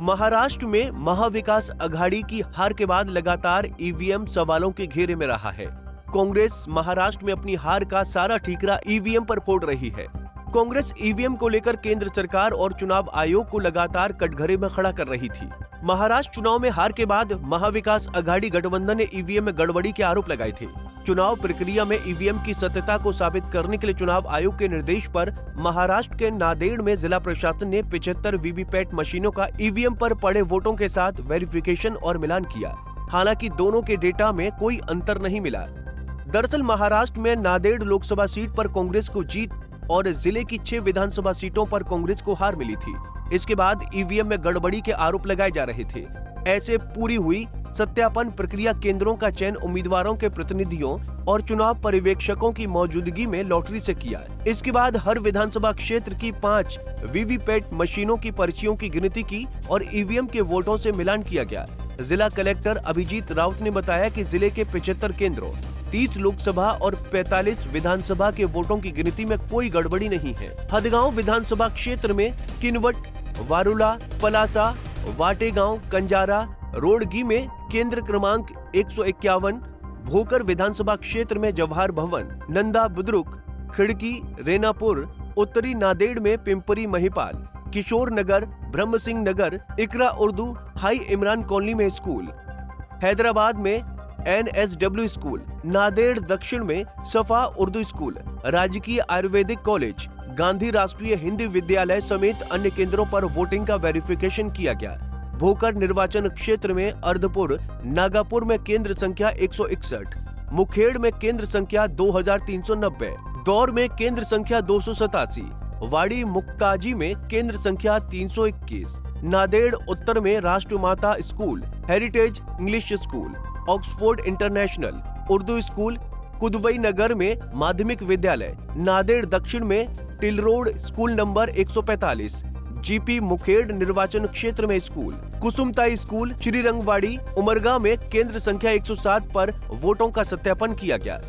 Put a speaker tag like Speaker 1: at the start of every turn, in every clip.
Speaker 1: महाराष्ट्र में महाविकास अघाड़ी की हार के बाद लगातार ईवीएम सवालों के घेरे में रहा है। कांग्रेस महाराष्ट्र में अपनी हार का सारा ठीकरा ईवीएम पर फोड़ रही है। कांग्रेस ईवीएम को लेकर केंद्र सरकार और चुनाव आयोग को लगातार कटघरे में खड़ा कर रही थी। महाराष्ट्र चुनाव में हार के बाद महाविकास अघाड़ी गठबंधन ने ईवीएम में गड़बड़ी के आरोप लगाए थे। चुनाव प्रक्रिया में ईवीएम की सत्यता को साबित करने के लिए चुनाव आयोग के निर्देश पर महाराष्ट्र के नांदेड़ में जिला प्रशासन ने 75 वीवीपैट मशीनों का ईवीएम पर पड़े वोटों के साथ वेरिफिकेशन और मिलान किया। हालांकि दोनों के डेटा में कोई अंतर नहीं मिला। दरअसल महाराष्ट्र में नांदेड़ लोकसभा सीट पर कांग्रेस को जीत और जिले की 6 विधानसभा सीटों पर कांग्रेस को हार मिली थी। इसके बाद ईवीएम में गड़बड़ी के आरोप लगाए जा रहे थे। ऐसे पूरी हुई सत्यापन प्रक्रिया केंद्रों का चयन उम्मीदवारों के प्रतिनिधियों और चुनाव पर्यवेक्षकों की मौजूदगी में लॉटरी से किया। इसके बाद हर विधानसभा क्षेत्र की 5 वीवीपैट मशीनों की पर्चियों की गिनती की और ईवीएम के वोटों से मिलान किया गया। जिला कलेक्टर अभिजीत राउत ने बताया कि जिले के 75 केंद्रों, 30 लोकसभा और 45 विधानसभा के वोटों की गिनती में कोई गड़बड़ी नहीं है। हदगांव विधानसभा क्षेत्र में किनवट, वारुला, पलासा, वाटेगांव, कंजारा, रोडगी में केंद्र क्रमांक 151, भोकर विधानसभा क्षेत्र में जवाहर भवन, नंदा बुद्रुक, खिड़की, रेनापुर, उत्तरी नांदेड़ में पिंपरी महिपाल, किशोर नगर, ब्रह्म सिंह नगर, इकरा उर्दू हाई इमरान कॉलोनी में स्कूल, हैदराबाद में NSW स्कूल, नांदेड़ दक्षिण में सफा उर्दू स्कूल, राजकीय आयुर्वेदिक कॉलेज, गांधी राष्ट्रीय हिंदी विद्यालय समेत अन्य केंद्रों पर वोटिंग का वेरिफिकेशन किया गया। भोकर निर्वाचन क्षेत्र में अर्धपुर, नागापुर में केंद्र संख्या 161, मुखेड़ में केंद्र संख्या 2390, दौर में केंद्र संख्या 287, वाड़ी मुक्ताजी में केंद्र संख्या 321, नांदेड़ उत्तर में Rashtramata school, heritage English school, Oxford international Urdu school, Kudwai Nagar में माध्यमिक विद्यालय, नांदेड़ दक्षिण में टिल road school number 145, GP Mukhed निर्वाचन क्षेत्र में स्कूल, कुसुमताई स्कूल, श्रीरंगवाड़ी, उमरगा में केंद्र संख्या 107 पर वोटों का सत्यापन किया गया।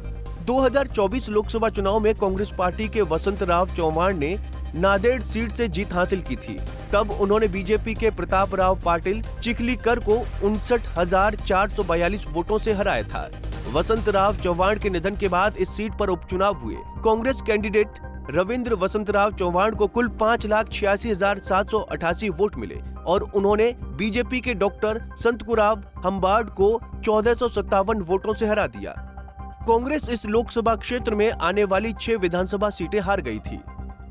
Speaker 1: 2024 लोकसभा चुनाव में कांग्रेस पार्टी के वसंतराव चौहान ने नांदेड़ सीट से जीत हासिल की थी। तब उन्होंने बीजेपी के प्रताप राव पाटिल चिखलीकर को 59,442 वोटों से हराया था। वसंतराव चौहान के निधन के बाद इस सीट पर उपचुनाव हुए। कांग्रेस कैंडिडेट रविंद्र वसंतराव चौहान को कुल 5,86,788 वोट मिले और उन्होंने बीजेपी के डॉक्टर संतकुराव हम्बार्ड को 1457 वोटों से हरा दिया। कांग्रेस इस लोकसभा क्षेत्र में आने वाली 6 विधानसभा सीटें हार गई थी।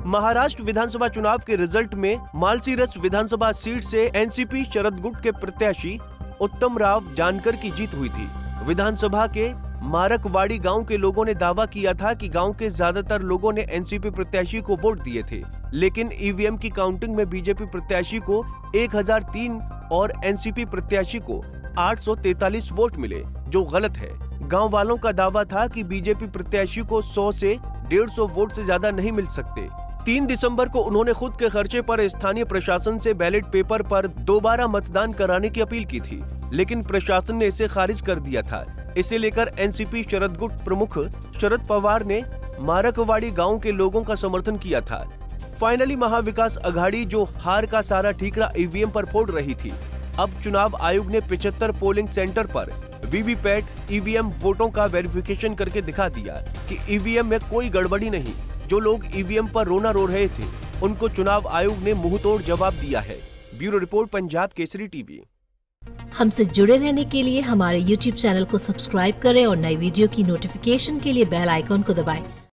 Speaker 1: महाराष्ट्र विधानसभा चुनाव के रिजल्ट में मालसीरस विधानसभा सीट से एनसीपी शरद गुट के प्रत्याशी उत्तम राव जानकर की जीत हुई थी। विधानसभा के मारकवाड़ी गांव के लोगों ने दावा किया था कि गांव के ज्यादातर लोगों ने एनसीपी प्रत्याशी को वोट दिए थे, लेकिन ईवीएम की काउंटिंग में बीजेपी प्रत्याशी को 1003 और एनसीपी प्रत्याशी को 843 वोट मिले, जो गलत है। गांव वालों का दावा था कि बीजेपी प्रत्याशी को 100 से 150 वोट से ज्यादा नहीं मिल सकते। 3 दिसंबर को उन्होंने खुद के खर्चे पर स्थानीय प्रशासन से बैलेट पेपर पर दोबारा मतदान कराने की अपील की थी, लेकिन प्रशासन ने इसे खारिज कर दिया था। इसे लेकर एनसीपी शरद गुट प्रमुख शरद पवार ने मारकवाड़ी गांव के लोगों का समर्थन किया था। फाइनली महाविकास अघाड़ी जो हार का सारा ठीकरा ईवीएम पर फोड़ रही थी, अब चुनाव आयोग ने 75 पोलिंग सेंटर पर वीवीपैट ईवीएम वोटों का वेरिफिकेशन करके दिखा दिया कि ईवीएम में कोई गड़बड़ी नहीं। जो लोग ईवीएम पर रोना रो रहे थे, उनको चुनाव आयोग ने मुंहतोड़ जवाब दिया है। Bureau report, Punjab Kesari TV.
Speaker 2: हमसे जुड़े रहने के लिए हमारे YouTube चैनल को सब्सक्राइब करें और नई वीडियो की नोटिफिकेशन के लिए बेल आइकॉन को दबाएं।